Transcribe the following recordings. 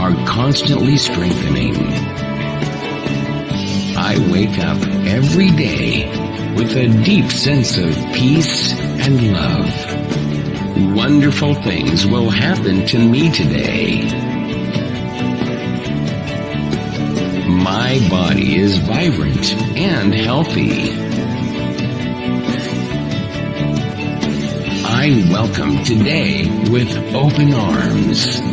are constantly strengthening. I wake up every day with a deep sense of peace and love. Wonderful things will happen to me today. My body is vibrant and healthy. I welcome today with open arms.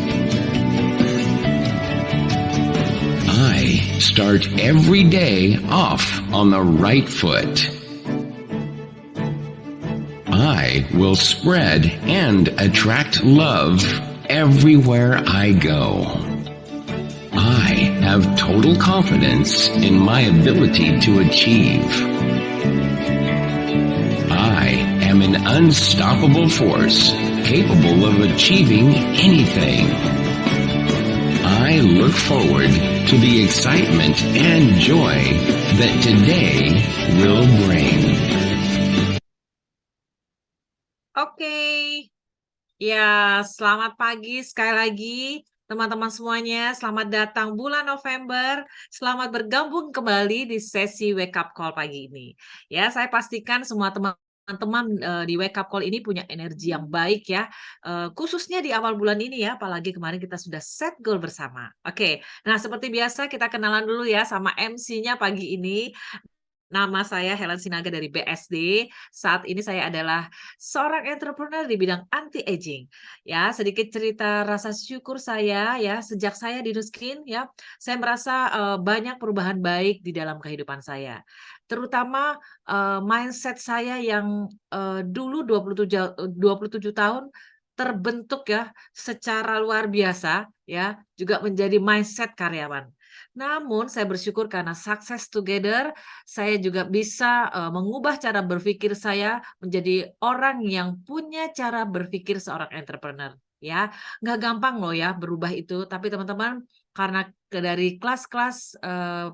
I start every day off on the right foot. I will spread and attract love everywhere I go. I have total confidence in my ability to achieve. I am an unstoppable force capable of achieving anything. I look forward to the excitement and joy that today will bring. Oke, ya selamat pagi sekali lagi teman-teman semuanya. Selamat datang bulan November. Selamat bergabung kembali di sesi Wake Up Call pagi ini. Ya, saya pastikan semua teman-teman di Wake Up Call ini punya energi yang baik ya. Khususnya di awal bulan ini ya, apalagi kemarin kita sudah set goal bersama. Oke, nah seperti biasa kita kenalan dulu ya sama MC-nya pagi ini. Nama saya Helen Sinaga dari BSD. Saat ini saya adalah seorang entrepreneur di bidang anti-aging. Ya, sedikit cerita rasa syukur saya ya, sejak saya di Nuskin ya, saya merasa banyak perubahan baik di dalam kehidupan saya. Terutama mindset saya yang dulu 27 tahun terbentuk ya secara luar biasa ya, juga menjadi mindset karyawan. Namun saya bersyukur karena Success Together saya juga bisa mengubah cara berpikir saya menjadi orang yang punya cara berpikir seorang entrepreneur, ya. Nggak gampang loh ya berubah itu, tapi teman-teman karena dari kelas-kelas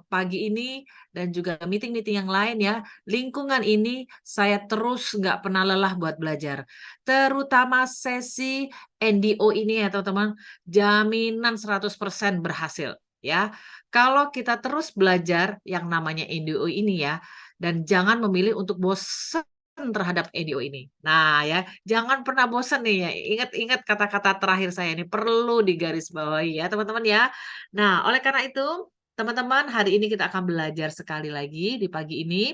pagi ini dan juga meeting-meeting yang lain ya, lingkungan ini saya terus nggak pernah lelah buat belajar. Terutama sesi NDO ini ya teman-teman, jaminan 100% berhasil ya. Kalau kita terus belajar yang namanya NDO ini ya, dan jangan memilih untuk bosan terhadap NDO ini. Nah ya, jangan pernah bosan nih ya. Ingat-ingat kata-kata terakhir saya ini perlu digarisbawahi ya teman-teman ya. Nah, oleh karena itu, teman-teman hari ini kita akan belajar sekali lagi di pagi ini.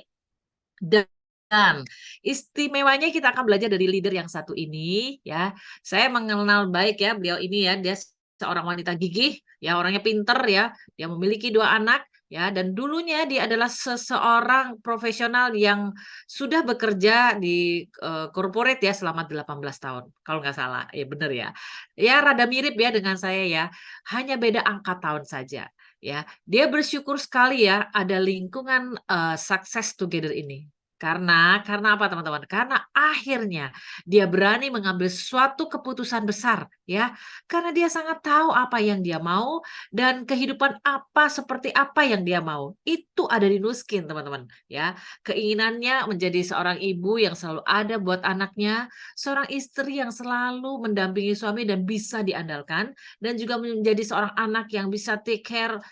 Dan istimewanya kita akan belajar dari leader yang satu ini ya. Saya mengenal baik ya beliau ini ya, dia seorang wanita gigih, ya orangnya pinter ya, dia memiliki 2 anak ya, dan dulunya dia adalah seseorang profesional yang sudah bekerja di corporate ya selama 18 tahun, kalau nggak salah, ya bener ya. Ya rada mirip ya dengan saya ya, hanya beda angka tahun saja ya. Dia bersyukur sekali ya ada lingkungan Success Together ini. Karena apa teman-teman? Karena akhirnya dia berani mengambil suatu keputusan besar ya, karena dia sangat tahu apa yang dia mau dan kehidupan apa, seperti apa yang dia mau. Itu ada di Nuskin, teman-teman, ya. Keinginannya menjadi seorang ibu yang selalu ada buat anaknya, seorang istri yang selalu mendampingi suami dan bisa diandalkan, dan juga menjadi seorang anak yang bisa take care,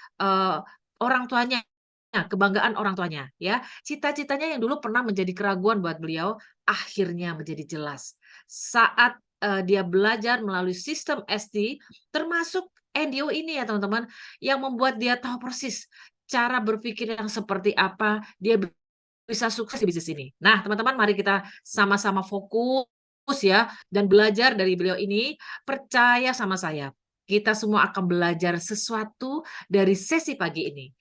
orang tuanya, kebanggaan orang tuanya, ya. Cita-citanya yang dulu pernah menjadi keraguan buat beliau, akhirnya menjadi jelas. Saat dia belajar melalui sistem ST, termasuk NDO ini ya teman-teman, yang membuat dia tahu persis cara berpikir yang seperti apa, dia bisa sukses di bisnis ini. Nah, teman-teman mari kita sama-sama fokus ya dan belajar dari beliau ini, percaya sama saya, kita semua akan belajar sesuatu dari sesi pagi ini.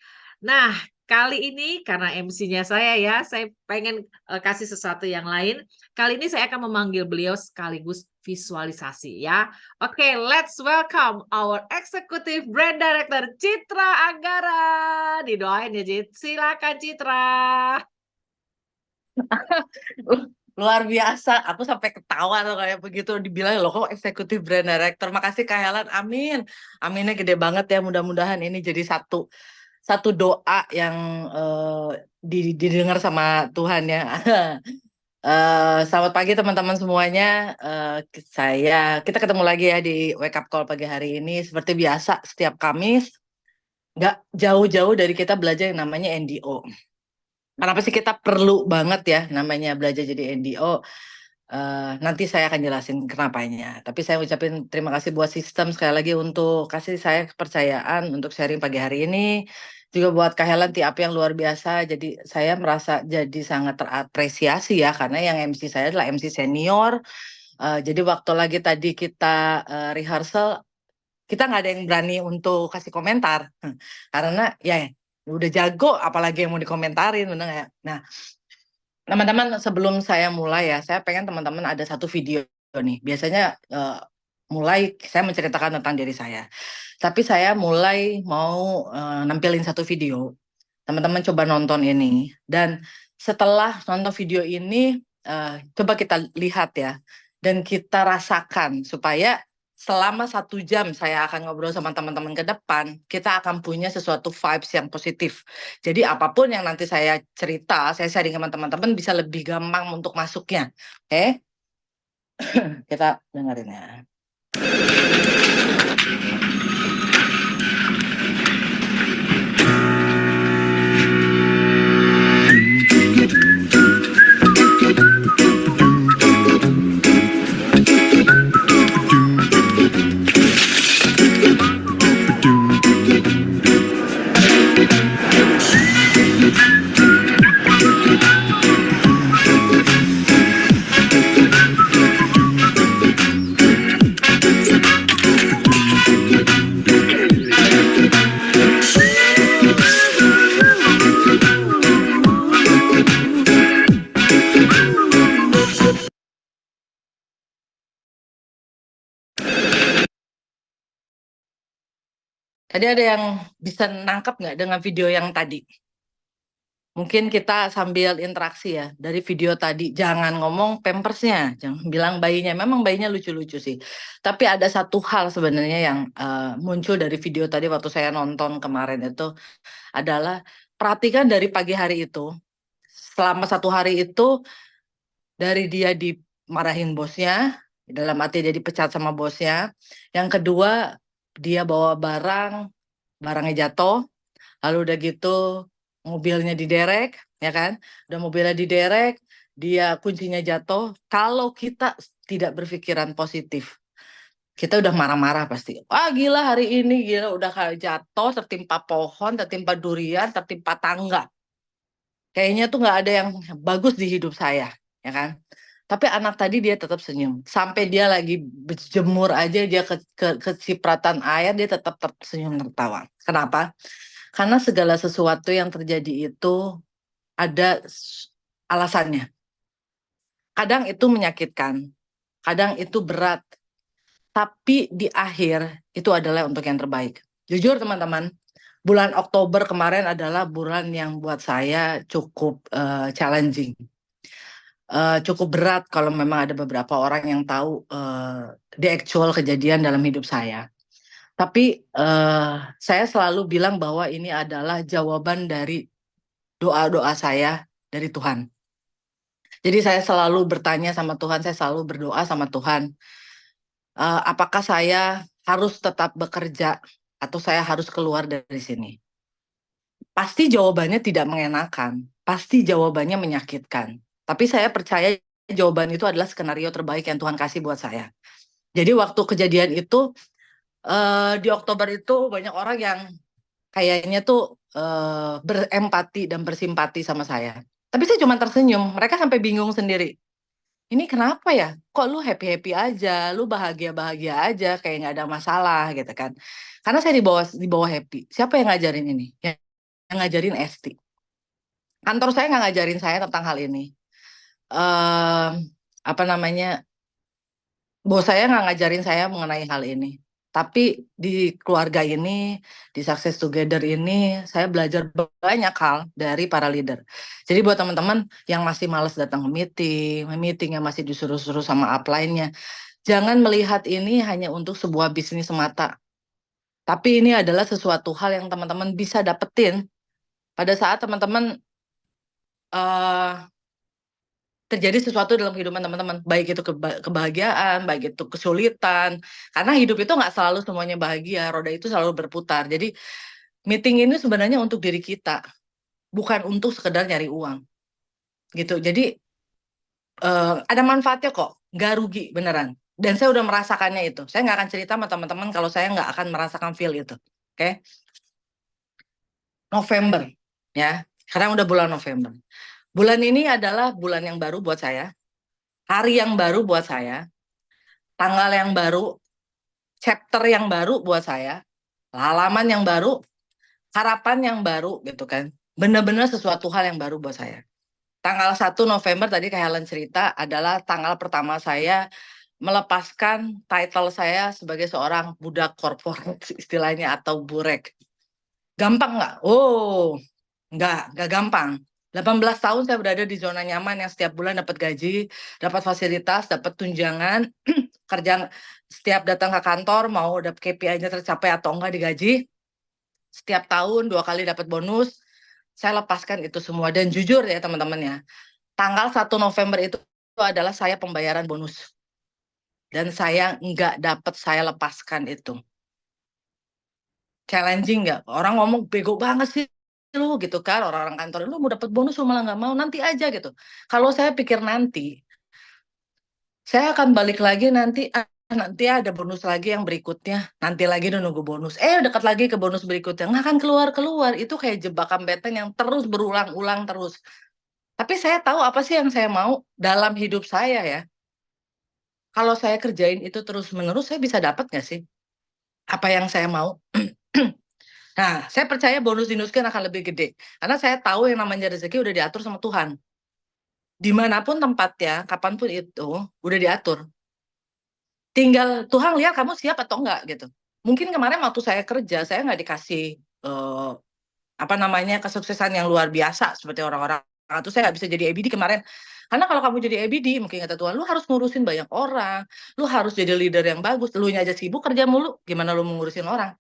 Nah, kali ini karena MC-nya saya ya, saya pengen kasih sesuatu yang lain. Kali ini saya akan memanggil beliau sekaligus visualisasi ya. Oke, let's welcome our Executive Brand Director Citra Anggara. Didoain ya, Cit. Silakan Citra. Luar biasa, aku sampai ketawa tuh kayak begitu dibilang loh kok eksekutif brand director. Makasih Kak Helen, amin. Aminnya gede banget ya, mudah-mudahan ini jadi satu doa yang didengar sama Tuhan ya. Selamat pagi teman-teman semuanya. Kita ketemu lagi ya di Wake Up Call pagi hari ini. Seperti biasa, setiap Kamis, nggak jauh-jauh dari kita belajar yang namanya NDO. Kenapa sih kita perlu banget ya namanya belajar jadi NDO? Nanti saya akan jelasin kenapanya. Tapi saya ucapin terima kasih buat sistem sekali lagi untuk kasih saya kepercayaan untuk sharing pagi hari ini. Juga buat Kak Helen TAP yang luar biasa. Jadi saya merasa jadi sangat terapresiasi ya karena yang MC saya adalah MC senior. Jadi waktu lagi tadi kita rehearsal, kita nggak ada yang berani untuk kasih komentar karena ya udah jago, apalagi yang mau dikomentarin, bener nggak ya? Nah, teman-teman, sebelum saya mulai ya, saya pengen teman-teman ada satu video nih. Biasanya mulai saya menceritakan tentang diri saya. Tapi saya mulai mau nampilin satu video. Teman-teman coba nonton ini. Dan setelah nonton video ini, coba kita lihat ya. Dan kita rasakan supaya selama 1 jam saya akan ngobrol sama teman-teman ke depan, kita akan punya sesuatu vibes yang positif. Jadi apapun yang nanti saya cerita, saya sharing sama teman-teman bisa lebih gampang untuk masuknya. Oke? Kita dengerin ya. Tadi ada yang bisa nangkep nggak dengan video yang tadi? Mungkin kita sambil interaksi ya dari video tadi. Jangan ngomong pampersnya, jangan bilang bayinya. Memang bayinya lucu-lucu sih. Tapi ada satu hal sebenarnya yang muncul dari video tadi waktu saya nonton kemarin itu adalah perhatikan dari pagi hari itu. Selama 1 hari itu dari dia dimarahin bosnya, dalam arti dia dipecat sama bosnya. Yang kedua, dia bawa barangnya jatuh, lalu udah gitu mobilnya diderek, ya kan? Udah mobilnya diderek, dia kuncinya jatuh. Kalau kita tidak berpikiran positif, kita udah marah-marah pasti. Wah gila hari ini, gila udah kayak jatuh, tertimpa pohon, tertimpa durian, tertimpa tangga. Kayaknya tuh nggak ada yang bagus di hidup saya, ya kan? Tapi anak tadi dia tetap senyum. Sampai dia lagi berjemur aja, dia kecipratan air, dia tetap senyum tertawa. Kenapa? Karena segala sesuatu yang terjadi itu ada alasannya. Kadang itu menyakitkan, kadang itu berat, tapi di akhir itu adalah untuk yang terbaik. Jujur teman-teman, bulan Oktober kemarin adalah bulan yang buat saya cukup challenging. Cukup berat kalau memang ada beberapa orang yang tahu the actual kejadian dalam hidup saya. Tapi saya selalu bilang bahwa ini adalah jawaban dari doa-doa saya dari Tuhan. Jadi saya selalu bertanya sama Tuhan, saya selalu berdoa sama Tuhan, apakah saya harus tetap bekerja atau saya harus keluar dari sini? Pasti jawabannya tidak mengenakan, pasti jawabannya menyakitkan. Tapi saya percaya jawaban itu adalah skenario terbaik yang Tuhan kasih buat saya. Jadi waktu kejadian itu, di Oktober itu banyak orang yang kayaknya tuh berempati dan bersimpati sama saya. Tapi saya cuma tersenyum, mereka sampai bingung sendiri. Ini kenapa ya? Kok lu happy-happy aja, lu bahagia-bahagia aja, kayak nggak ada masalah gitu kan. Karena saya di bawah happy. Siapa yang ngajarin ini? Yang ngajarin Esti. Kantor saya nggak ngajarin saya tentang hal ini. Apa namanya, bos saya nggak ngajarin saya mengenai hal ini. Tapi di keluarga ini, di Success Together ini, saya belajar banyak hal dari para leader. Jadi buat teman-teman yang masih males datang ke meeting yang masih disuruh-suruh sama upline-nya, jangan melihat ini hanya untuk sebuah bisnis semata. Tapi ini adalah sesuatu hal yang teman-teman bisa dapetin pada saat teman-teman terjadi sesuatu dalam kehidupan teman-teman, baik itu kebahagiaan, baik itu kesulitan, karena hidup itu nggak selalu semuanya bahagia, roda itu selalu berputar. Jadi meeting ini sebenarnya untuk diri kita, bukan untuk sekedar nyari uang, gitu. Jadi ada manfaatnya kok, nggak rugi beneran. Dan saya udah merasakannya itu. Saya nggak akan cerita sama teman-teman kalau saya nggak akan merasakan feel itu. Oke? November, ya. Sekarang udah bulan November. Bulan ini adalah bulan yang baru buat saya, hari yang baru buat saya, tanggal yang baru, chapter yang baru buat saya, halaman yang baru, harapan yang baru gitu kan. Bener-bener sesuatu hal yang baru buat saya. Tanggal 1 November tadi kayak Helen cerita adalah tanggal pertama saya melepaskan title saya sebagai seorang budak korporat istilahnya atau burek. Gampang nggak? Oh, nggak gampang. 18 tahun saya berada di zona nyaman yang setiap bulan dapat gaji, dapat fasilitas, dapat tunjangan, kerja setiap datang ke kantor mau dapat KPI-nya tercapai atau enggak digaji. Setiap tahun 2 kali dapat bonus. Saya lepaskan itu semua dan jujur ya teman-teman ya. Tanggal 1 November itu adalah saya pembayaran bonus. Dan saya nggak dapat saya lepaskan itu. Challenging nggak? Orang ngomong bego banget sih lu gitu kan, orang-orang kantor lu mau dapat bonus lu malah nggak mau, nanti aja gitu. Kalau saya pikir nanti, saya akan balik lagi nanti ada bonus lagi yang berikutnya, nanti lagi udah nunggu bonus, dekat lagi ke bonus berikutnya, nggak akan keluar itu kayak jebakan beten yang terus berulang-ulang terus. Tapi saya tahu apa sih yang saya mau dalam hidup saya ya. Kalau saya kerjain itu terus-menerus, saya bisa dapat nggak sih apa yang saya mau? Nah, saya percaya bonus di Nuskin akan lebih gede. Karena saya tahu yang namanya rezeki udah diatur sama Tuhan. Dimanapun tempatnya, kapanpun itu, udah diatur. Tinggal Tuhan lihat kamu siap atau enggak gitu. Mungkin kemarin waktu saya kerja, saya nggak dikasih kesuksesan yang luar biasa seperti orang-orang. Atau saya nggak bisa jadi ABD kemarin. Karena kalau kamu jadi ABD, mungkin kata Tuhan, lu harus ngurusin banyak orang. Lu harus jadi leader yang bagus. Lu aja sibuk kerja mulu. Gimana lu mengurusin orang?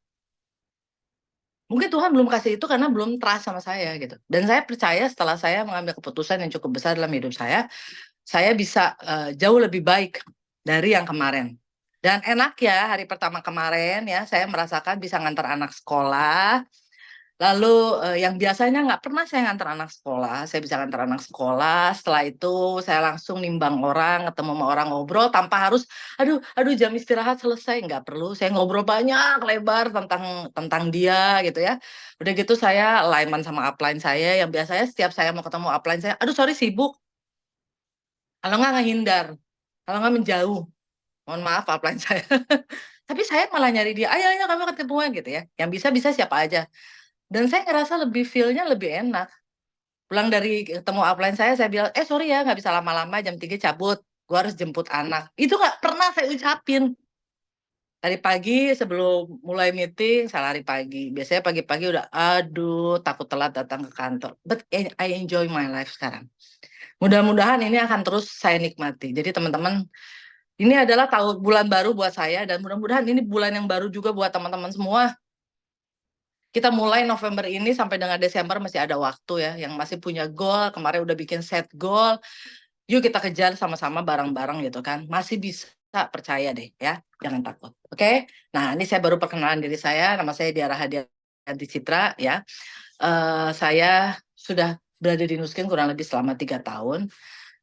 Mungkin Tuhan belum kasih itu karena belum trust sama saya gitu. Dan saya percaya setelah saya mengambil keputusan yang cukup besar dalam hidup saya bisa jauh lebih baik dari yang kemarin. Dan enak ya, hari pertama kemarin ya, saya merasakan bisa ngantar anak sekolah. Lalu yang biasanya nggak pernah saya ngantar anak sekolah, saya bisa ngantar anak sekolah. Setelah itu saya langsung nimbang orang, ketemu sama orang ngobrol tanpa harus, aduh jam istirahat selesai, nggak perlu. Saya ngobrol banyak lebar tentang dia gitu ya. Udah gitu saya alignment sama upline saya, yang biasanya setiap saya mau ketemu upline saya, aduh sorry sibuk. Kalau nggak ngehindar, kalau nggak menjauh. Mohon maaf upline saya. Tapi saya malah nyari dia, ayo kami ketemuan gitu ya. Yang bisa siapa aja. Dan saya ngerasa lebih feel-nya lebih enak. Pulang dari ketemu upline saya bilang, sorry ya nggak bisa lama-lama, jam 3 cabut. Gue harus jemput anak. Itu nggak pernah saya ucapin. Tadi pagi sebelum mulai meeting, saya lari pagi. Biasanya pagi-pagi udah, aduh takut telat datang ke kantor. But I enjoy my life sekarang. Mudah-mudahan ini akan terus saya nikmati. Jadi teman-teman, ini adalah bulan baru buat saya. Dan mudah-mudahan ini bulan yang baru juga buat teman-teman semua. Kita mulai November ini sampai dengan Desember masih ada waktu ya, yang masih punya goal, kemarin udah bikin set goal, yuk kita kejar sama-sama bareng-bareng gitu kan, masih bisa, percaya deh ya, jangan takut, oke? Nah ini saya baru perkenalan diri saya, nama saya Diarah Hadianti Citra ya, saya sudah berada di Nuskin kurang lebih selama 3 tahun,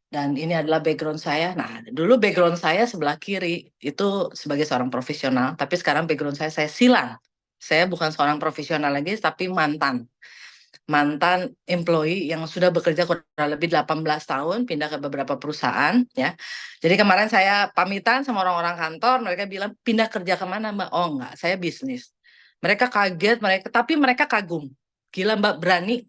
dan ini adalah background saya. Nah dulu background saya sebelah kiri itu sebagai seorang profesional, tapi sekarang background saya silang. Saya bukan seorang profesional lagi, tapi mantan employee yang sudah bekerja kurang lebih 18 tahun, pindah ke beberapa perusahaan ya. Jadi kemarin saya pamitan sama orang-orang kantor, mereka bilang pindah kerja kemana Mbak? Oh enggak, saya bisnis. Mereka kaget, tapi mereka kagum. Gila Mbak berani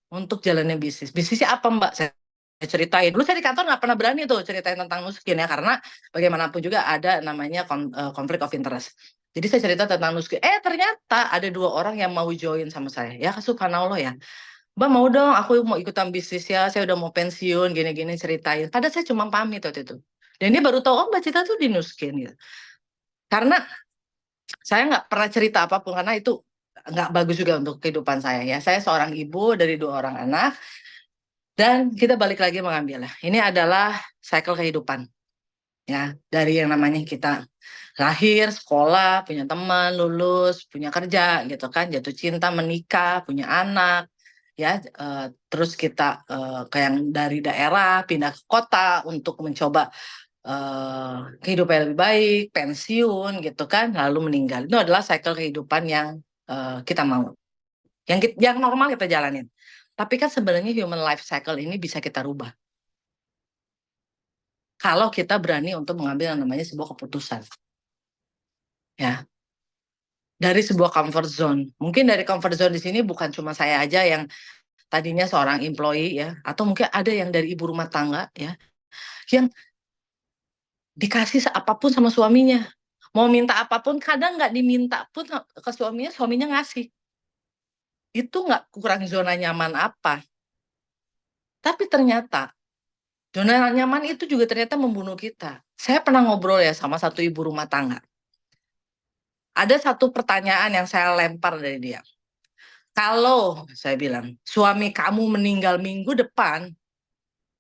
untuk jalannya bisnis. Bisnisnya apa Mbak? Saya ceritain. Dulu saya di kantor nggak pernah berani tuh ceritain tentang Nuskin ya, karena bagaimanapun juga ada namanya konflik of interest. Jadi saya cerita tentang Nuskin. Ternyata ada 2 orang yang mau join sama saya. Ya subhanallah ya. Mbak mau dong, aku mau ikutan bisnis ya. Saya udah mau pensiun, gini-gini ceritain. Padahal saya cuma pamit waktu itu. Dan dia baru tahu, oh Mbak Cita tuh di Nuskin gitu. Karena saya nggak pernah cerita apapun, karena itu nggak bagus juga untuk kehidupan saya ya. Saya seorang ibu dari 2 orang anak. Dan kita balik lagi mengambilnya. Ini adalah cycle kehidupan. Ya, dari yang namanya kita lahir, sekolah, punya teman, lulus, punya kerja, gitu kan, jatuh cinta, menikah, punya anak, ya, terus kita ke yang dari daerah pindah ke kota untuk mencoba kehidupan yang lebih baik, pensiun, gitu kan, lalu meninggal. Itu adalah cycle kehidupan yang kita mau, yang normal kita jalanin. Tapi kan sebenarnya human life cycle ini bisa kita rubah kalau kita berani untuk mengambil yang namanya sebuah keputusan. Ya, dari sebuah comfort zone. Mungkin dari comfort zone di sini bukan cuma saya aja yang tadinya seorang employee ya, atau mungkin ada yang dari ibu rumah tangga ya, yang dikasih apapun sama suaminya. Mau minta apapun, kadang nggak diminta pun ke suaminya, suaminya ngasih. Itu nggak kurang zona nyaman apa. Tapi ternyata zona nyaman itu juga ternyata membunuh kita. Saya pernah ngobrol ya sama satu ibu rumah tangga. Ada satu pertanyaan yang saya lempar dari dia. Kalau, saya bilang, suami kamu meninggal minggu depan,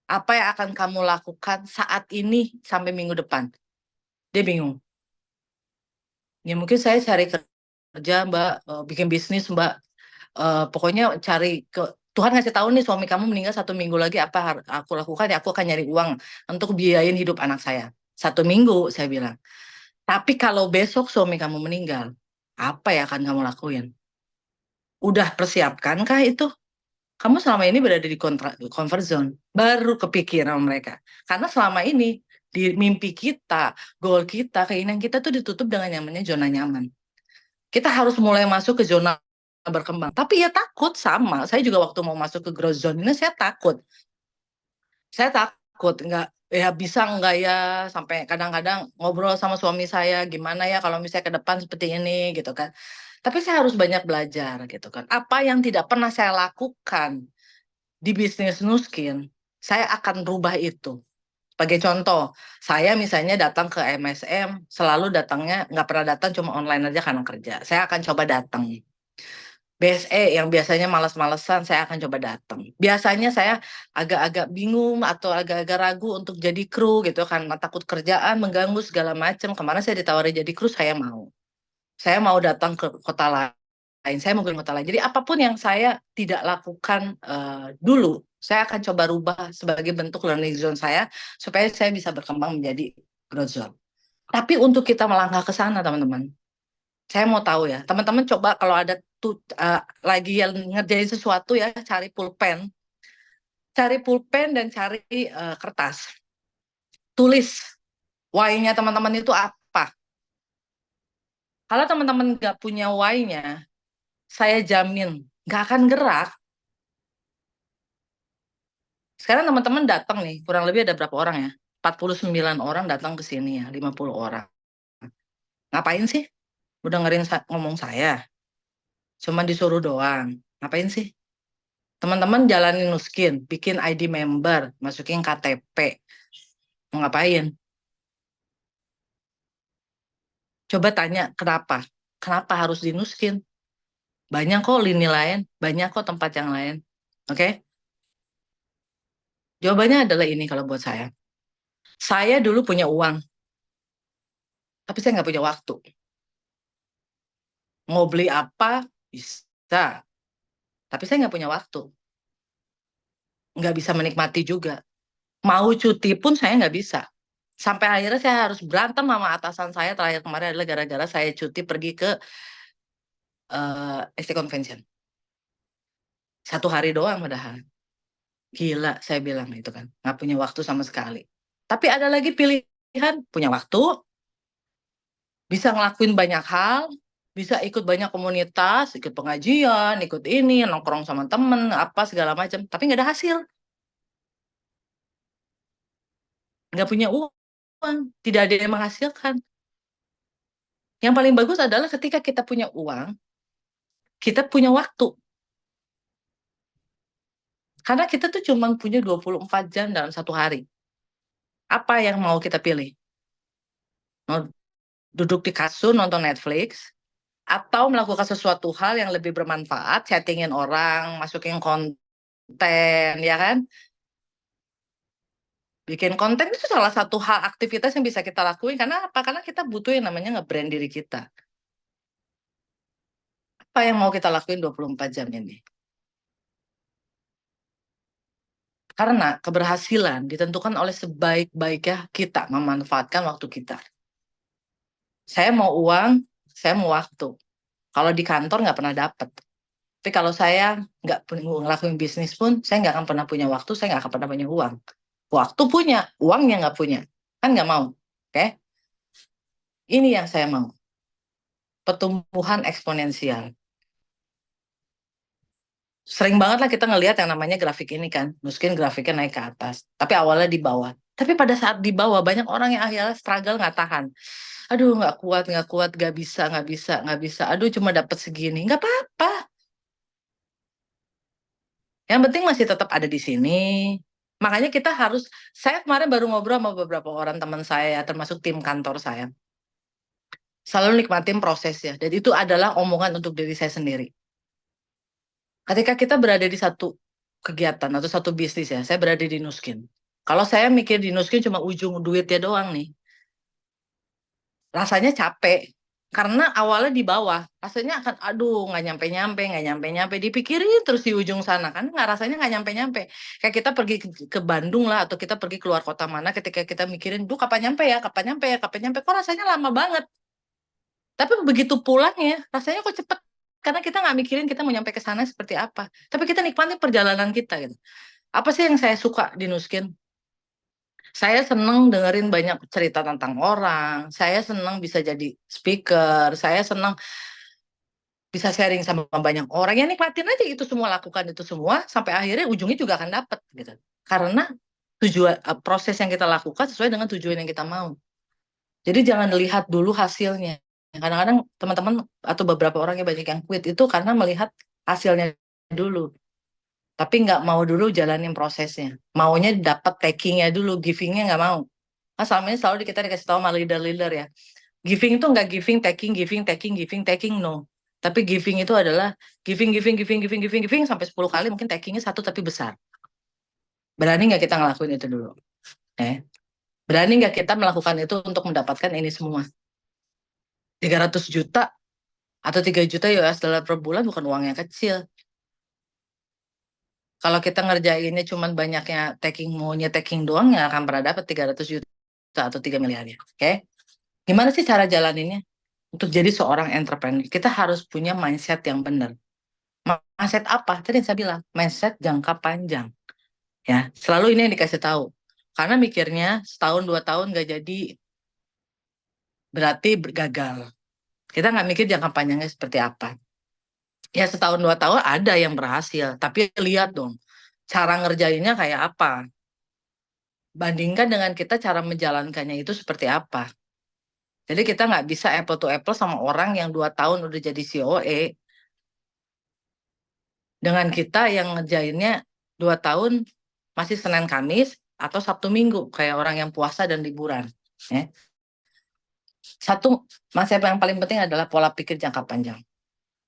apa yang akan kamu lakukan saat ini sampai minggu depan? Dia bingung. Ya mungkin saya cari kerja, Mbak, bikin bisnis, Mbak. Pokoknya cari Tuhan ngasih tahu nih suami kamu meninggal 1 minggu lagi, apa aku lakukan? Ya aku akan nyari uang untuk biayain hidup anak saya. 1 minggu, saya bilang. Tapi kalau besok suami kamu meninggal, apa yang akan kamu lakuin? Udah persiapkankah itu? Kamu selama ini berada di comfort zone, baru kepikiran mereka. Karena selama ini, di mimpi kita, goal kita, keinginan kita tuh ditutup dengan namanya zona nyaman. Kita harus mulai masuk ke zona berkembang. Tapi ya takut sama. Saya juga waktu mau masuk ke growth zone ini, saya takut. Saya takut, nggak, ya bisa nggak ya, sampai kadang-kadang ngobrol sama suami saya, gimana ya kalau misalnya ke depan seperti ini, gitu kan. Tapi saya harus banyak belajar, gitu kan. Apa yang tidak pernah saya lakukan di bisnis Nuskin, saya akan rubah itu. Sebagai contoh, saya misalnya datang ke MSM, selalu datangnya, nggak pernah datang cuma online aja karena kerja. Saya akan coba datang. BSE yang biasanya malas-malesan, saya akan coba datang. Biasanya saya agak-agak bingung atau agak-agak ragu untuk jadi kru gitu, karena takut kerjaan, mengganggu segala macam. Kemarin saya ditawari jadi kru, saya mau. Saya mau datang ke kota lain, saya mau ke kota lain. Jadi apapun yang saya tidak lakukan dulu, saya akan coba rubah sebagai bentuk learning zone saya, supaya saya bisa berkembang menjadi growth zone. Tapi untuk kita melangkah ke sana, teman-teman, saya mau tahu ya, teman-teman coba kalau ada lagi yang ngerjain sesuatu ya, cari pulpen dan cari kertas. Tulis why-nya teman-teman itu apa. Kalau teman-teman nggak punya why-nya, saya jamin nggak akan gerak. Sekarang teman-teman datang nih, kurang lebih ada berapa orang ya? 49 orang datang ke sini ya, 50 orang. Ngapain sih? Udah dengerin ngomong saya. Cuma disuruh doang. Ngapain sih? Teman-teman jalanin Nuskin, bikin ID member, masukin KTP. Mau ngapain? Coba tanya kenapa? Kenapa harus di Nuskin? Banyak kok lini lain, banyak kok tempat yang lain. Oke? Jawabannya adalah ini kalau buat saya. Saya dulu punya uang, tapi saya nggak punya waktu. Mau beli apa? Bisa. Tapi saya nggak punya waktu. Nggak bisa menikmati juga. Mau cuti pun saya nggak bisa. Sampai akhirnya saya harus berantem sama atasan saya terakhir kemarin adalah gara-gara saya cuti pergi ke ST Convention. 1 hari doang padahal. Gila, saya bilang itu kan. Nggak punya waktu sama sekali. Tapi ada lagi pilihan, punya waktu, bisa ngelakuin banyak hal, bisa ikut banyak komunitas, ikut pengajian, ikut ini, nongkrong sama temen, apa segala macam. Tapi nggak ada hasil. Nggak punya uang, tidak ada yang menghasilkan. Yang paling bagus adalah ketika kita punya uang, kita punya waktu. Karena kita tuh cuma punya 24 jam dalam 1 hari. Apa yang mau kita pilih? Mau duduk di kasur nonton Netflix, atau melakukan sesuatu hal yang lebih bermanfaat, chattingin orang, masukin konten, konten, ya kan? Bikin konten itu salah satu hal aktivitas yang bisa kita lakuin. Karena apa? Karena kita butuh yang namanya nge-brand diri kita. Apa yang mau kita lakuin 24 jam ini? Karena keberhasilan ditentukan oleh sebaik-baiknya kita memanfaatkan waktu kita. Saya mau uang, saya mau waktu. Kalau di kantor nggak pernah dapat. Tapi kalau saya nggak ngelakuin bisnis pun, saya nggak akan pernah punya waktu, saya nggak akan pernah punya uang. Waktu punya, uangnya nggak punya. Kan nggak mau. Oke? Ini yang saya mau. Pertumbuhan eksponensial. Sering banget lah kita ngelihat yang namanya grafik ini kan. Mungkin grafiknya naik ke atas. Tapi awalnya di bawah. Tapi pada saat di bawah, banyak orang yang akhirnya struggle nggak tahan. Aduh, nggak kuat, nggak bisa. Aduh, cuma dapat segini. Nggak apa-apa. Yang penting masih tetap ada di sini. Makanya kita harus, saya kemarin baru ngobrol sama beberapa orang teman saya, termasuk tim kantor saya. Selalu nikmatin prosesnya. Dan itu adalah omongan untuk diri saya sendiri. Ketika kita berada di satu kegiatan atau satu bisnis ya, saya berada di Nuskin. Kalau saya mikir di Nuskin cuma ujung duitnya doang nih, rasanya capek. Karena awalnya di bawah, rasanya akan, aduh, nggak nyampe-nyampe, dipikirin terus di ujung sana, kan rasanya nggak nyampe-nyampe. Kayak kita pergi ke Bandung lah, atau kita pergi keluar kota mana, ketika kita mikirin, duh kapan nyampe ya, kok rasanya lama banget. Tapi begitu pulangnya, rasanya kok cepet. Karena kita nggak mikirin kita mau nyampe ke sana seperti apa. Tapi kita nikmati perjalanan kita gitu. Apa sih yang saya suka di Nuskin? Saya seneng dengerin banyak cerita tentang orang. Saya seneng bisa jadi speaker. Saya seneng bisa sharing sama banyak orang. Ya nikmatin aja itu semua, lakukan itu semua sampai akhirnya ujungnya juga akan dapet gitu. Karena tujuan proses yang kita lakukan sesuai dengan tujuan yang kita mau. Jadi jangan lihat dulu hasilnya. Kadang-kadang teman-teman atau beberapa orang yang banyak yang quit itu karena melihat hasilnya dulu. Tapi nggak mau dulu jalanin prosesnya. Maunya dapat takingnya dulu, givingnya nggak mau. Nah, selama ini selalu kita dikasih tahu sama leader-leader ya. Giving itu nggak giving, taking, no. Tapi giving itu adalah giving sampai 10 kali, mungkin takingnya satu tapi besar. Berani nggak kita ngelakuin itu dulu? Berani nggak kita melakukan itu untuk mendapatkan ini semua? 300 juta atau 3 juta US dollar per bulan bukan uang yang kecil. Kalau kita ngerjainnya cuman banyaknya maunya taking doang, nggak akan pernah dapat 300 juta atau 3 miliarnya. Oke? Gimana sih cara jalaninnya? Untuk jadi seorang entrepreneur, kita harus punya mindset yang benar. Mindset apa? Tadi yang saya bilang, mindset jangka panjang. Ya, selalu ini yang dikasih tahu. Karena mikirnya setahun 2 tahun nggak jadi, berarti gagal. Kita nggak mikir jangka panjangnya seperti apa. Ya setahun 2 tahun ada yang berhasil, tapi lihat dong cara ngerjainnya kayak apa. Bandingkan dengan kita cara menjalankannya itu seperti apa. Jadi kita nggak bisa apple to apple sama orang yang 2 tahun udah jadi COE dengan kita yang ngerjainnya 2 tahun masih Senin Kamis atau Sabtu Minggu kayak orang yang puasa dan liburan. Ya. Satu mindset yang paling penting adalah pola pikir jangka panjang.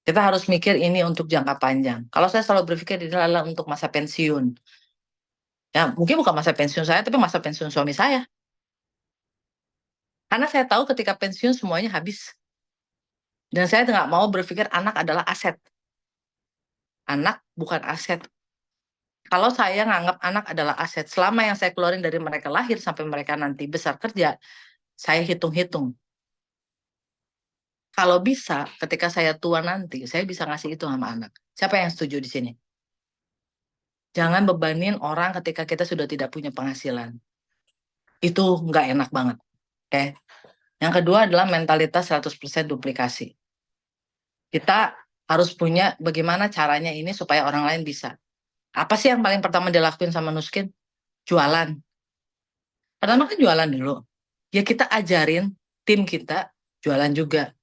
Kita harus mikir ini untuk jangka panjang. Kalau saya selalu berpikir ini adalah untuk masa pensiun. Ya, mungkin bukan masa pensiun saya, tapi masa pensiun suami saya. Karena saya tahu ketika pensiun semuanya habis. Dan saya nggak mau berpikir anak adalah aset. Anak bukan aset. Kalau saya nganggap anak adalah aset, selama yang saya keluarin dari mereka lahir sampai mereka nanti besar kerja, saya hitung-hitung. Kalau bisa, ketika saya tua nanti, saya bisa ngasih itu sama anak. Siapa yang setuju di sini? Jangan bebanin orang ketika kita sudah tidak punya penghasilan. Itu nggak enak banget. Oke. Yang kedua adalah mentalitas 100% duplikasi. Kita harus punya bagaimana caranya ini supaya orang lain bisa. Apa sih yang paling pertama dilakuin sama Nuskin? Jualan. Pertama kan jualan dulu. Ya kita ajarin tim kita jualan juga.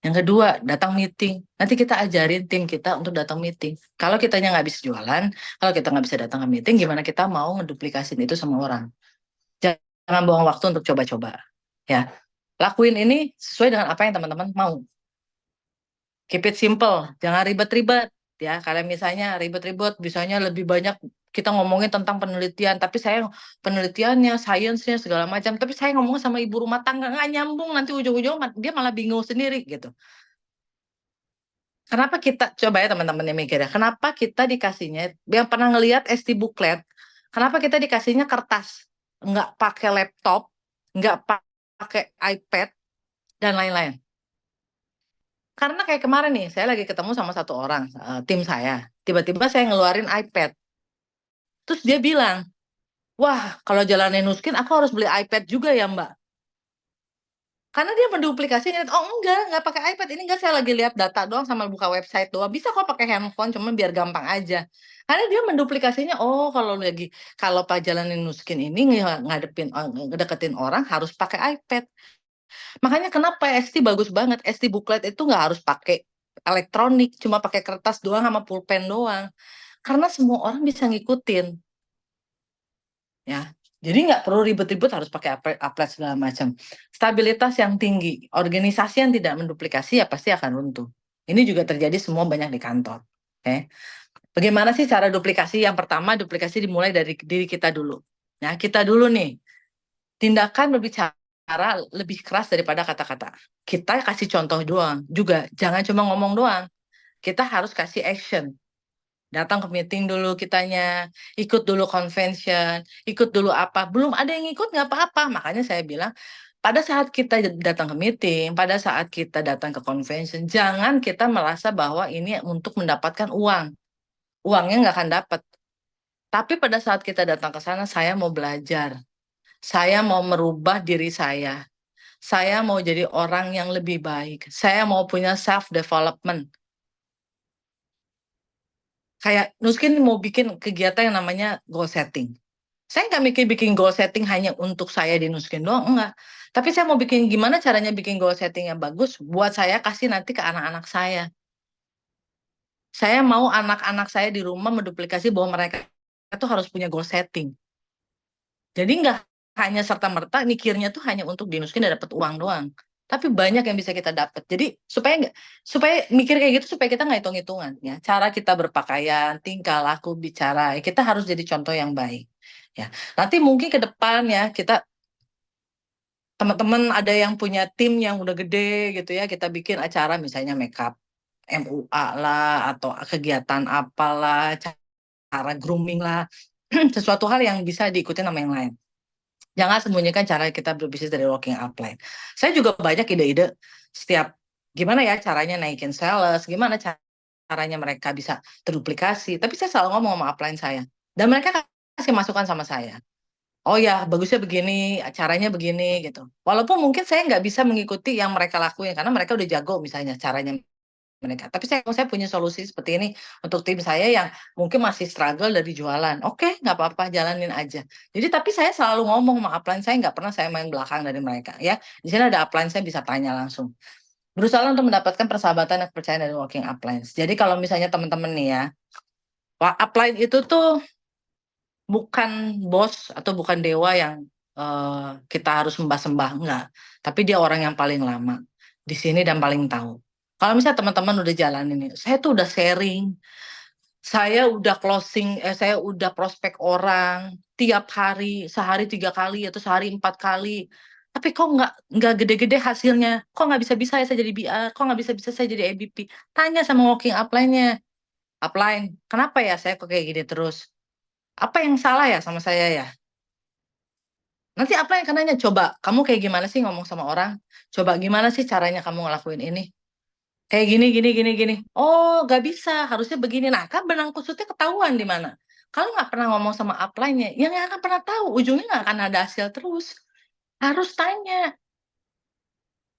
Yang kedua, datang meeting. Nanti kita ajarin tim kita untuk datang meeting. Kalau kitanya nggak bisa jualan, kalau kita nggak bisa datang ke meeting, gimana kita mau ngeduplikasin itu sama orang? Jangan buang waktu untuk coba-coba. Ya, lakuin ini sesuai dengan apa yang teman-teman mau. Keep it simple, jangan ribet-ribet. ya. Kalau misalnya ribet-ribet, misalnya lebih banyak kita ngomongin tentang penelitian, tapi saya penelitiannya, sainsnya segala macam, tapi saya ngomong sama ibu rumah tangga nggak nyambung, nanti ujung-ujung dia malah bingung sendiri gitu. Kenapa kita, coba ya teman-teman yang mikir ya, kenapa kita dikasihnya, yang pernah ngelihat SD Booklet, kenapa kita dikasihnya kertas, nggak pakai laptop, nggak pakai iPad, dan lain-lain. Karena kayak kemarin nih, saya lagi ketemu sama satu orang, tim saya, tiba-tiba saya ngeluarin iPad, terus dia bilang, wah kalau jalanin Nuskin, aku harus beli iPad juga ya Mbak. Karena dia menduplikasi, oh enggak pakai iPad, ini enggak, saya lagi lihat data doang sama buka website doang. Bisa kok pakai handphone, cuma biar gampang aja. Karena dia menduplikasinya, oh kalau Pak jalanin Nuskin ini ngedeketin orang harus pakai iPad. Makanya kenapa ST bagus banget, ST Booklet itu nggak harus pakai elektronik, cuma pakai kertas doang sama pulpen doang. Karena semua orang bisa ngikutin. Ya, jadi nggak perlu ribet-ribet harus pakai upload segala macam. Stabilitas yang tinggi, organisasi yang tidak menduplikasi ya pasti akan runtuh. Ini juga terjadi semua banyak di kantor. Oke. Bagaimana sih cara duplikasi? Yang pertama, duplikasi dimulai dari diri kita dulu. Ya, kita dulu nih. Tindakan berbicara lebih keras daripada kata-kata. Kita kasih contoh doang juga, jangan cuma ngomong doang. Kita harus kasih action. Datang ke meeting dulu kitanya, ikut dulu convention, ikut dulu apa. Belum ada yang ikut nggak apa-apa. Makanya saya bilang, pada saat kita datang ke meeting, pada saat kita datang ke convention, jangan kita merasa bahwa ini untuk mendapatkan uang. Uangnya nggak akan dapat. Tapi pada saat kita datang ke sana, saya mau belajar. Saya mau merubah diri saya. Saya mau jadi orang yang lebih baik. Saya mau punya self-development. Kayak Nuskin mau bikin kegiatan yang namanya goal setting. Saya nggak mikir bikin goal setting hanya untuk saya di Nuskin doang, enggak. Tapi saya mau bikin gimana caranya bikin goal setting yang bagus buat saya kasih nanti ke anak-anak saya. Saya mau anak-anak saya di rumah menduplikasi bahwa mereka itu harus punya goal setting. Jadi nggak hanya serta-merta mikirnya tuh hanya untuk di Nuskin dan dapat uang doang. Tapi banyak yang bisa kita dapat. Jadi supaya mikir kayak gitu supaya kita nggak hitung-hitungan ya. Cara kita berpakaian, tingkah laku, bicara, ya, kita harus jadi contoh yang baik. Ya. Nanti mungkin ke depan ya kita teman-teman ada yang punya tim yang udah gede gitu ya, kita bikin acara misalnya makeup MUA lah atau kegiatan apalah, cara grooming lah, sesuatu hal yang bisa diikuti sama yang lain. Jangan sembunyikan cara kita berbisnis dari working upline. Saya juga banyak ide-ide setiap gimana ya caranya naikin sales, gimana caranya mereka bisa terduplikasi. Tapi saya selalu ngomong sama upline saya. Dan mereka kasih masukan sama saya. Oh ya, bagusnya begini, caranya begini gitu. Walaupun mungkin saya nggak bisa mengikuti yang mereka lakuin, karena mereka udah jago misalnya caranya mereka. Tapi saya punya solusi seperti ini untuk tim saya yang mungkin masih struggle dari jualan. Oke, nggak apa-apa, jalanin aja. Jadi tapi saya selalu ngomong sama upline saya, nggak pernah saya main belakang dari mereka. Ya, di sini ada upline saya bisa tanya langsung. Berusaha untuk mendapatkan persahabatan dan kepercayaan dari working upline. Jadi kalau misalnya teman-teman nih ya, upline itu tuh bukan bos atau bukan dewa yang kita harus sembah-sembah, enggak. Tapi dia orang yang paling lama di sini dan paling tahu. Kalau misalnya teman-teman udah jalan ini, saya tuh udah sharing, saya udah closing, saya udah prospek orang tiap hari, sehari 3 kali atau sehari 4 kali. Tapi kok nggak gede-gede hasilnya? Kok nggak bisa-bisa saya jadi BR? Kok nggak bisa-bisa saya jadi ABP? Tanya sama working upline-nya. Upline, kenapa ya saya kok kayak gini terus? Apa yang salah ya sama saya ya? Nanti apa yang akan nanya, coba kamu kayak gimana sih ngomong sama orang? Coba gimana sih caranya kamu ngelakuin ini? Kayak gini, gini, gini, gini. Oh, nggak bisa, harusnya begini. Nah, kan benang kusutnya ketahuan di mana. Kalau nggak pernah ngomong sama upline-nya, yang nggak akan pernah tahu. Ujungnya nggak akan ada hasil terus. Harus tanya,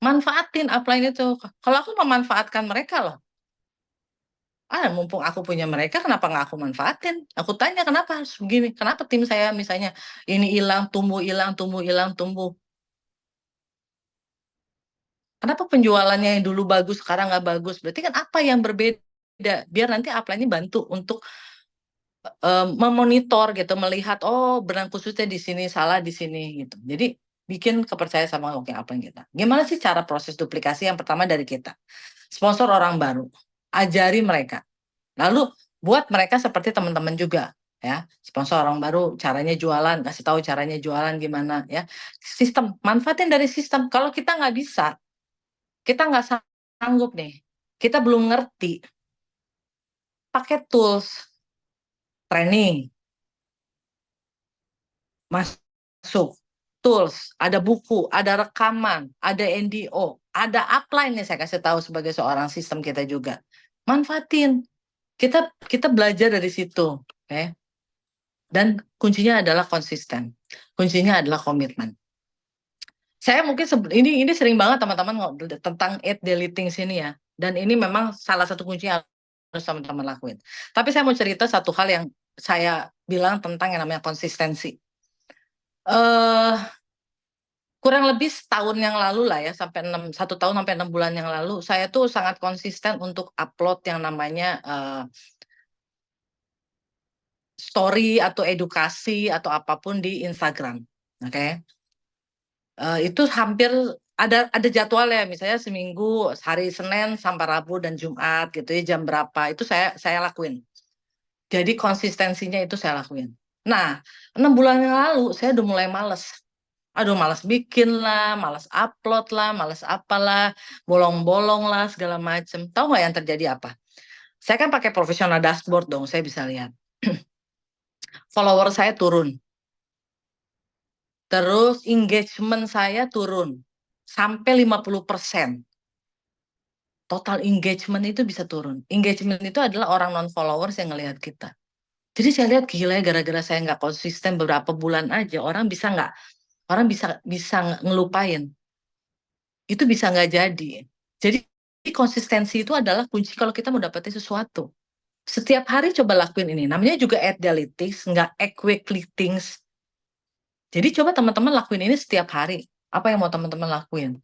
manfaatin upline itu. Kalau aku memanfaatkan mereka loh. Mumpung aku punya mereka, kenapa nggak aku manfaatin? Aku tanya, kenapa harus begini? Kenapa tim saya misalnya ini hilang, tumbuh, hilang, tumbuh, hilang, tumbuh. Kenapa penjualannya yang dulu bagus, sekarang nggak bagus? Berarti kan apa yang berbeda? Biar nanti upline-nya bantu untuk memonitor gitu, melihat, oh benang khususnya di sini, salah di sini gitu. Jadi bikin kepercayaan sama working upline kita. Gimana sih cara proses duplikasi? Yang pertama dari kita. Sponsor orang baru. Ajari mereka. Lalu buat mereka seperti teman-teman juga ya, sponsor orang baru, caranya jualan, kasih tahu caranya jualan gimana ya. Sistem, manfaatin dari sistem. Kalau kita nggak bisa, kita nggak sanggup nih, kita belum ngerti, pakai tools, training, masuk, tools, ada buku, ada rekaman, ada NDO, ada upline nih saya kasih tahu sebagai seorang sistem kita juga. Manfaatin. Kita belajar dari situ, oke? Dan kuncinya adalah konsisten. Kuncinya adalah komitmen. Saya mungkin ini sering banget teman-teman ngobrol tentang 8 daily things ini ya. Dan ini memang salah satu kunci yang harus teman-teman lakuin. Tapi saya mau cerita satu hal yang saya bilang tentang yang namanya konsistensi. Kurang lebih setahun yang lalu lah ya, sampai 1 tahun sampai 6 bulan yang lalu, saya tuh sangat konsisten untuk upload yang namanya story atau edukasi atau apapun di Instagram, oke? Itu hampir ada jadwal ya, misalnya seminggu hari Senin sampai Rabu dan Jumat gitu ya, jam berapa itu saya lakuin. Jadi konsistensinya itu saya lakuin. Nah, 6 bulan yang lalu saya udah mulai males. Aduh, malas bikin lah, malas upload lah, malas apalah, bolong-bolong lah, segala macem. Tahu nggak yang terjadi apa? Saya kan pakai profesional dashboard dong, saya bisa lihat. Follower saya turun. Terus engagement saya turun. Sampai 50%. Total engagement itu bisa turun. Engagement itu adalah orang non-followers yang ngelihat kita. Jadi saya lihat gila ya, gara-gara saya nggak konsisten beberapa bulan aja, orang bisa ngelupain. Itu bisa nggak jadi. Jadi konsistensi itu adalah kunci kalau kita mau dapetin sesuatu. Setiap hari coba lakuin ini. Namanya juga at daily things, nggak at weekly things. Jadi coba teman-teman lakuin ini setiap hari. Apa yang mau teman-teman lakuin?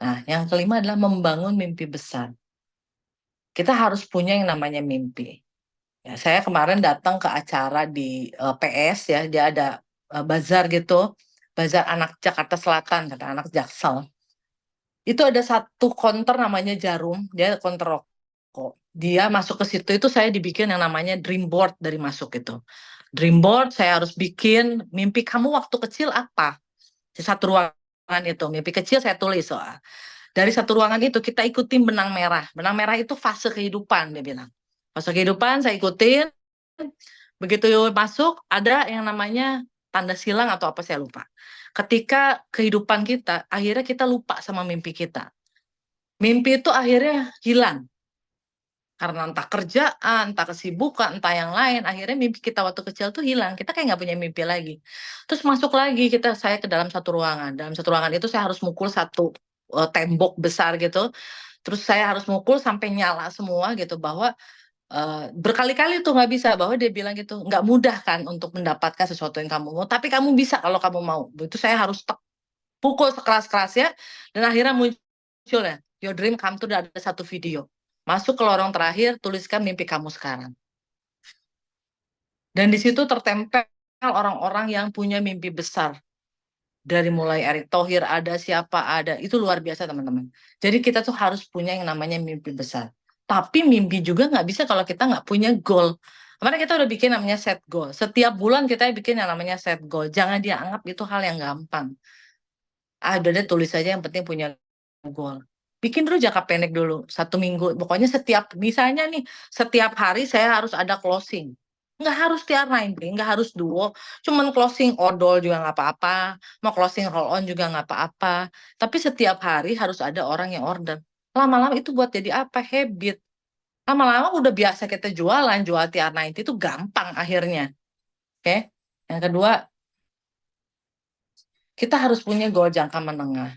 Nah, yang kelima adalah membangun mimpi besar. Kita harus punya yang namanya mimpi. Ya, saya kemarin datang ke acara di PS ya, dia ada bazar gitu, bazar anak Jakarta Selatan, kata anak Jaksel. Itu ada satu konter namanya Jarum, dia konter rokok. Dia masuk ke situ, itu saya dibikin yang namanya dream board dari masuk itu. Dream board saya harus bikin, mimpi kamu waktu kecil apa? Di satu ruangan itu, mimpi kecil saya tulis soal. Dari satu ruangan itu kita ikutin benang merah. Benang merah itu fase kehidupan, dia bilang. Fase kehidupan saya ikutin, begitu masuk ada yang namanya tanda silang atau apa saya lupa. Ketika kehidupan kita, akhirnya kita lupa sama mimpi kita. Mimpi itu akhirnya hilang. Karena entah kerjaan, entah kesibukan, entah yang lain, akhirnya mimpi kita waktu kecil tuh hilang. Kita kayak nggak punya mimpi lagi. Terus masuk lagi saya ke dalam satu ruangan. Dalam satu ruangan itu saya harus mukul satu tembok besar gitu. Terus saya harus mukul sampai nyala semua gitu, bahwa berkali-kali tuh nggak bisa, bahwa dia bilang gitu, nggak mudah kan untuk mendapatkan sesuatu yang kamu mau, tapi kamu bisa kalau kamu mau. Itu saya harus pukul sekeras-kerasnya, dan akhirnya muncul ya, your dream come true. Ada satu video. Masuk ke lorong terakhir, tuliskan mimpi kamu sekarang. Dan di situ tertempel orang-orang yang punya mimpi besar. Dari mulai Erick Thohir ada, siapa ada, itu luar biasa teman-teman. Jadi kita tuh harus punya yang namanya mimpi besar. Tapi mimpi juga nggak bisa kalau kita nggak punya goal. Kemarin kita udah bikin namanya set goal. Setiap bulan kita bikin yang namanya set goal. Jangan dianggap itu hal yang gampang. Udah deh, tulis aja, yang penting punya goal. Bikin dulu jangka pendek dulu, 1 minggu. Pokoknya misalnya nih, setiap hari saya harus ada closing. Nggak harus tiap 90, nggak harus duo. Cuman closing odol juga nggak apa-apa. Mau closing roll on juga nggak apa-apa. Tapi setiap hari harus ada orang yang order. Lama-lama itu buat jadi apa? Habit. Lama-lama udah biasa kita jual TR90 itu gampang akhirnya. Oke? Yang kedua, kita harus punya goal jangka menengah.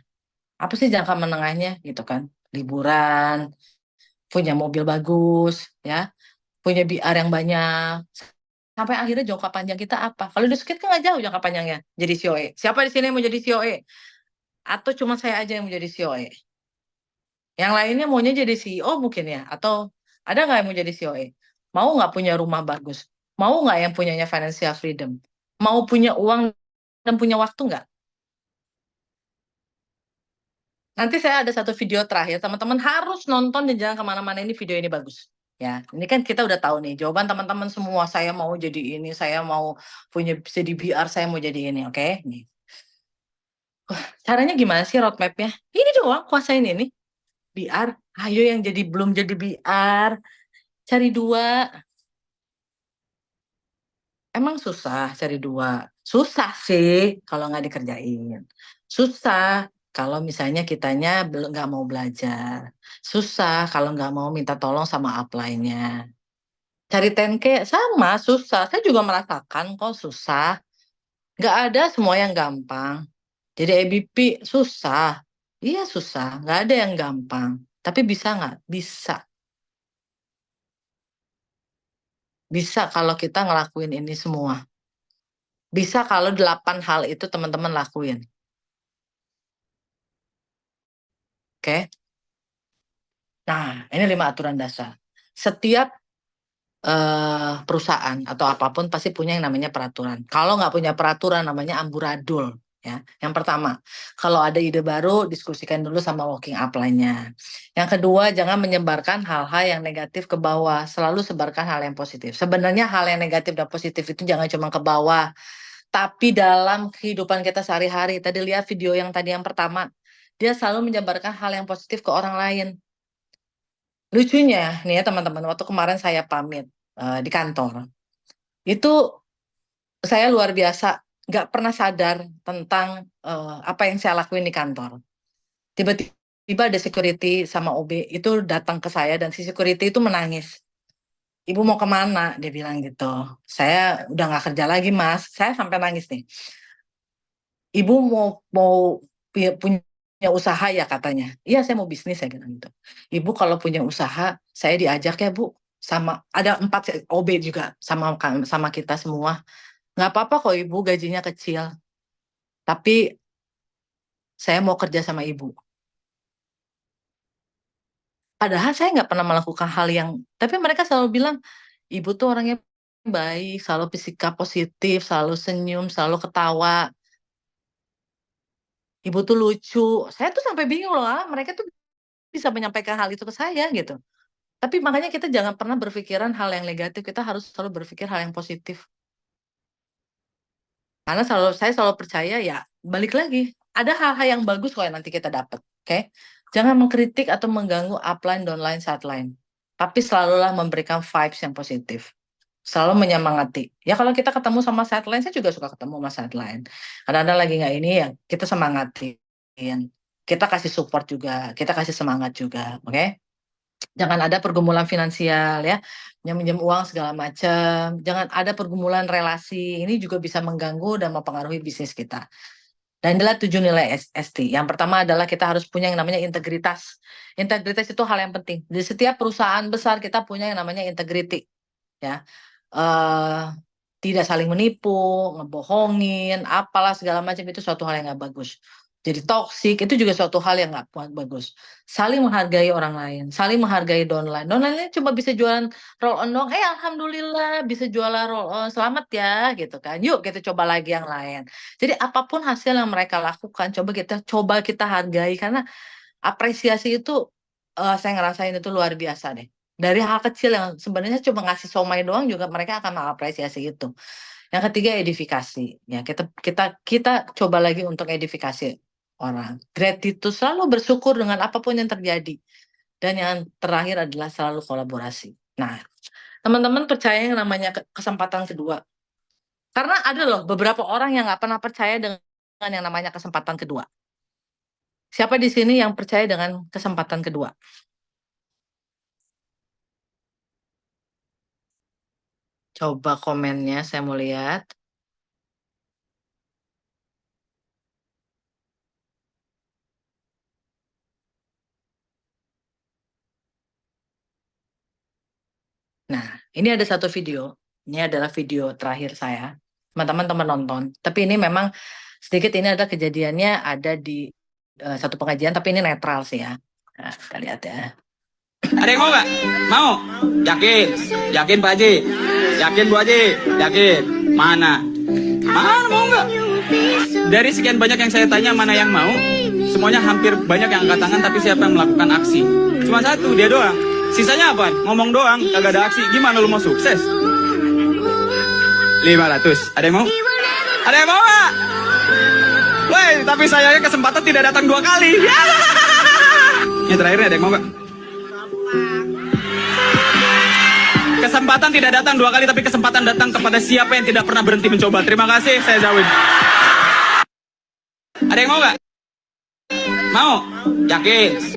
Apa sih jangka menengahnya gitu kan? Liburan, punya mobil bagus, ya, punya BR yang banyak. Sampai akhirnya jangka panjang kita apa? Kalau di skate kan nggak jauh jangka panjangnya. Jadi COE. Siapa di sini yang mau jadi COE? Atau cuma saya aja yang mau jadi COE? Yang lainnya maunya jadi CEO mungkin ya? Atau ada nggak yang mau jadi COE? Mau nggak punya rumah bagus? Mau nggak yang punyanya financial freedom? Mau punya uang dan punya waktu nggak? Nanti saya ada satu video terakhir, teman-teman harus nonton dan jangan kemana-mana, ini video ini bagus. Ya, ini kan kita udah tahu nih jawaban teman-teman semua. Saya mau jadi ini, saya mau punya jadi BR, saya mau jadi ini. Oke, nih. Caranya gimana sih roadmap-nya? Ini doang, kuasain ini. BR, ayo yang jadi belum jadi BR, cari 2. Emang susah cari 2? Susah sih kalau nggak dikerjain. Susah kalau misalnya kitanya belum nggak mau belajar. Susah kalau nggak mau minta tolong sama upline-nya. Cari 10K sama, susah. Saya juga merasakan kok susah. Nggak ada semua yang gampang. Jadi EBP susah. Iya susah, nggak ada yang gampang. Tapi bisa nggak? Bisa. Bisa kalau kita ngelakuin ini semua. Bisa kalau 8 hal itu teman-teman lakuin. Oke? Nah, ini 5 aturan dasar. Setiap perusahaan atau apapun pasti punya yang namanya peraturan. Kalau nggak punya peraturan namanya amburadul. Ya, yang pertama, kalau ada ide baru diskusikan dulu sama working upline-nya. Yang kedua, jangan menyebarkan hal-hal yang negatif ke bawah, selalu sebarkan hal yang positif. Sebenarnya hal yang negatif dan positif itu jangan cuma ke bawah, tapi dalam kehidupan kita sehari-hari. Tadi lihat video yang tadi yang pertama, dia selalu menyebarkan hal yang positif ke orang lain. Lucunya nih ya teman-teman, waktu kemarin saya pamit di kantor, itu saya luar biasa nggak pernah sadar tentang apa yang saya lakuin di kantor. Tiba-tiba ada security sama OB itu datang ke saya dan si security itu menangis. Ibu mau kemana? Dia bilang gitu. Saya udah nggak kerja lagi mas. Saya sampai nangis nih. Ibu mau punya usaha ya katanya. Iya saya mau bisnis saya bilang gitu. Ibu kalau punya usaha saya diajak ya Bu. Sama ada 4 OB juga sama kita semua. Nggak apa-apa kok Ibu gajinya kecil. Tapi saya mau kerja sama Ibu. Padahal saya nggak pernah melakukan hal yang, tapi mereka selalu bilang, Ibu tuh orangnya baik, selalu bersikap positif, selalu senyum, selalu ketawa. Ibu tuh lucu. Saya tuh sampai bingung loh, mereka tuh bisa menyampaikan hal itu ke saya gitu. Tapi makanya kita jangan pernah berpikiran hal yang negatif, kita harus selalu berpikir hal yang positif. Karena saya selalu percaya ya, balik lagi, ada hal-hal yang bagus kok yang nanti kita dapat, oke? Jangan mengkritik atau mengganggu upline, downline, sideline. Tapi selalulah memberikan vibes yang positif. Selalu menyemangati. Ya kalau kita ketemu sama sideline, saya juga suka ketemu sama sideline. Kadang-kadang lagi nggak ini ya, kita semangatin. Kita kasih support juga, kita kasih semangat juga, oke? Jangan ada pergumulan finansial ya, minjem uang segala macam. Jangan ada pergumulan relasi. Ini juga bisa mengganggu dan mempengaruhi bisnis kita. Dan adalah 7 nilai ST. Yang pertama adalah kita harus punya yang namanya integritas. Integritas itu hal yang penting. Di setiap perusahaan besar kita punya yang namanya integrity. Ya, tidak saling menipu, ngebohongin, apalah segala macam itu suatu hal yang nggak bagus. Jadi toksik itu juga suatu hal yang nggak bagus. Saling menghargai orang lain, saling menghargai downline. Downline cuma bisa jualan roll on dong. Alhamdulillah bisa jualan roll on. Selamat ya gitu kan. Yuk kita coba lagi yang lain. Jadi apapun hasil yang mereka lakukan, coba kita hargai karena apresiasi itu saya ngerasain itu luar biasa deh. Dari hal kecil yang sebenarnya cuma ngasih somai doang juga mereka akan mengapresiasi itu. Yang ketiga edifikasi. Ya kita coba lagi untuk edifikasi orang. Gratitude, selalu bersyukur dengan apapun yang terjadi. Dan yang terakhir adalah selalu kolaborasi. Nah, teman-teman percaya yang namanya kesempatan kedua. Karena ada loh beberapa orang yang nggak pernah percaya dengan yang namanya kesempatan kedua. Siapa di sini yang percaya dengan kesempatan kedua? Coba komennya, saya mau lihat. Nah, ini ada satu video. Ini adalah video terakhir saya. Teman-teman nonton. Tapi ini memang sedikit ini adalah kejadiannya ada di satu pengajian, tapi ini netral sih ya. Nah, kita lihat ya. Ada yang mau nggak? Mau? Yakin? Yakin Pak Haji? Yakin Bu Haji? Yakin? Mana? Mana mau nggak? Dari sekian banyak yang saya tanya mana yang mau? Semuanya hampir banyak yang angkat tangan, tapi siapa yang melakukan aksi? Cuma satu, dia doang. Sisanya apa? Ngomong doang, kagak ada aksi. Gimana lu mau sukses? 500. Ada yang mau? Ada yang mau nggak? Woi, tapi sayangnya kesempatan tidak datang 2 kali. Yang terakhirnya ada yang mau nggak? Kesempatan tidak datang 2 kali, tapi kesempatan datang kepada siapa yang tidak pernah berhenti mencoba. Terima kasih, saya Zawin. Ada yang mau nggak? Mau? Yakin?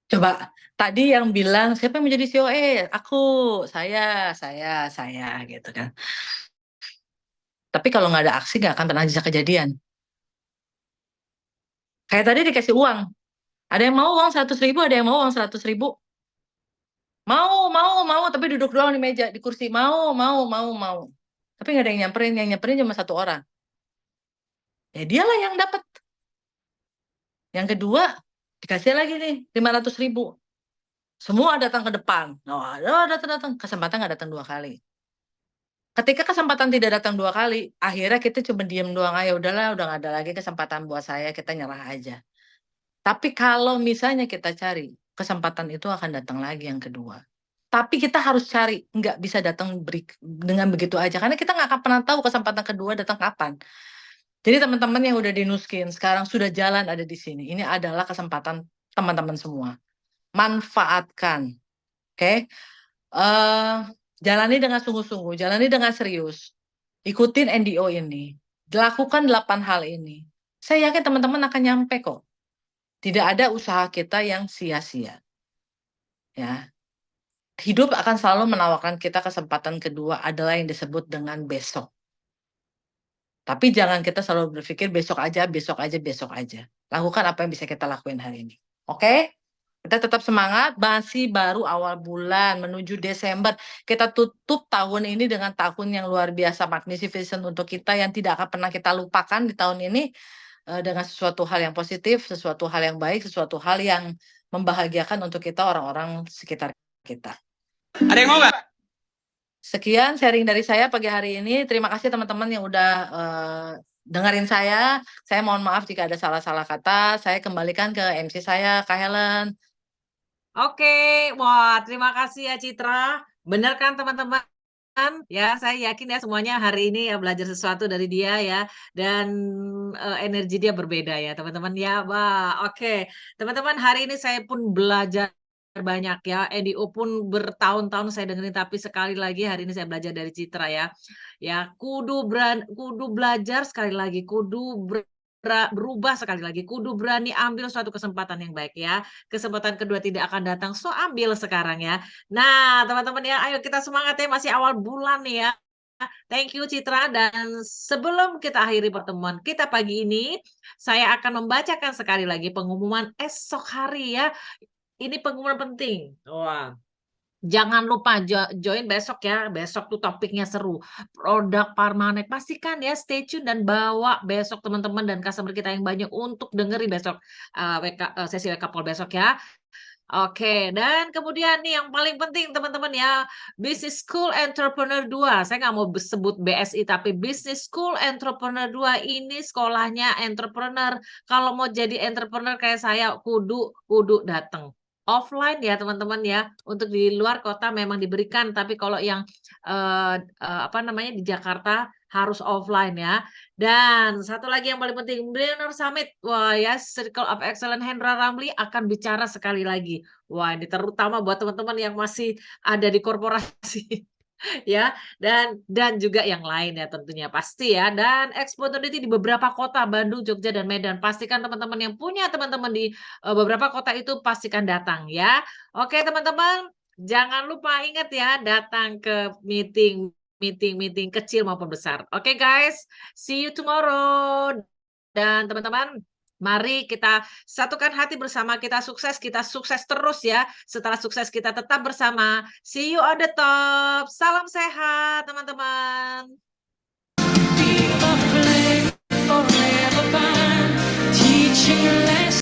Coba tadi yang bilang siapa yang menjadi CEO? Aku, saya gitu kan. Tapi kalau nggak ada aksi nggak akan pernah bisa kejadian. Kayak tadi dikasih uang. Ada yang mau uang 100.000, ada yang mau uang 100.000. Mau, tapi duduk doang di meja, di kursi. Mau. Tapi nggak ada yang nyamperin cuma 1 orang. Ya dialah yang dapat. Yang kedua, dikasih lagi nih 500.000. Semua datang ke depan. Datang. Kesempatan nggak datang 2 kali. Ketika kesempatan tidak datang 2 kali, akhirnya kita cuma diem doang. Ya udahlah, udah nggak ada lagi kesempatan buat saya, kita nyerah aja. Tapi kalau misalnya kita cari, kesempatan itu akan datang lagi yang kedua. Tapi kita harus cari, nggak bisa datang dengan begitu aja. Karena kita nggak akan pernah tahu kesempatan kedua datang kapan. Jadi teman-teman yang udah di Nuskin, sekarang sudah jalan ada di sini. Ini adalah kesempatan teman-teman semua. Manfaatkan. Oke? Jalani dengan sungguh-sungguh, jalani dengan serius. Ikutin NDO ini. Lakukan 8 hal ini. Saya yakin teman-teman akan nyampe kok. Tidak ada usaha kita yang sia-sia. Ya. Hidup akan selalu menawarkan kita kesempatan kedua adalah yang disebut dengan besok. Tapi jangan kita selalu berpikir besok aja. Lakukan apa yang bisa kita lakuin hari ini. Oke? Kita tetap semangat, masih baru awal bulan menuju Desember. Kita tutup tahun ini dengan tahun yang luar biasa, magnificent untuk kita yang tidak akan pernah kita lupakan di tahun ini. Dengan sesuatu hal yang positif, sesuatu hal yang baik, sesuatu hal yang membahagiakan untuk kita, orang-orang sekitar kita. Ada yang mau nggak? Sekian sharing dari saya pagi hari ini. Terima kasih teman-teman yang udah dengerin saya. Saya mohon maaf jika ada salah-salah kata. Saya kembalikan ke MC saya, Kak Helen. Oke, wah terima kasih ya Citra. Benar kan teman-teman? Ya, saya yakin ya semuanya hari ini ya belajar sesuatu dari dia ya, dan energi dia berbeda ya teman-teman ya. Wah, oke. Teman-teman, hari ini saya pun belajar banyak ya. NDO pun bertahun-tahun saya dengerin, tapi sekali lagi hari ini saya belajar dari Citra ya. Ya, kudu belajar sekali lagi, berubah sekali lagi, kudu berani ambil suatu kesempatan yang baik ya. Kesempatan kedua tidak akan datang, so ambil sekarang ya. Nah teman-teman ya, ayo kita semangat ya, masih awal bulan nih ya. Thank you Citra, dan sebelum kita akhiri pertemuan kita pagi ini, saya akan membacakan sekali lagi pengumuman esok hari ya. Ini pengumuman penting. Wah. Jangan lupa join besok ya. Besok tuh topiknya seru. Produk Parmanet. Pastikan ya stay tune dan bawa besok teman-teman dan customer kita yang banyak untuk dengerin besok sesi WK Pol besok ya. Oke, dan kemudian nih yang paling penting teman-teman ya, Business School Entrepreneur 2. Saya nggak mau sebut BSI, tapi Business School Entrepreneur 2 ini sekolahnya entrepreneur. Kalau mau jadi entrepreneur kayak saya, kudu datang. Offline ya teman-teman ya, untuk di luar kota memang diberikan, tapi kalau yang di Jakarta harus offline ya. Dan satu lagi yang paling penting, Billionaire Summit. Wah ya, Circle of Excellence Hendra Ramli akan bicara sekali lagi. Wah, ini terutama buat teman-teman yang masih ada di korporasi. Ya, dan juga yang lain ya tentunya pasti ya. Dan Exponenity di beberapa kota, Bandung, Jogja, dan Medan. Pastikan teman-teman yang punya teman-teman di beberapa kota itu pastikan datang ya. Oke teman-teman, jangan lupa ingat ya, datang ke meeting kecil maupun besar. Oke guys, see you tomorrow. Dan teman-teman, mari kita satukan hati bersama, kita sukses terus ya. Setelah sukses kita tetap bersama. See you on the top. Salam sehat teman-teman. Teaching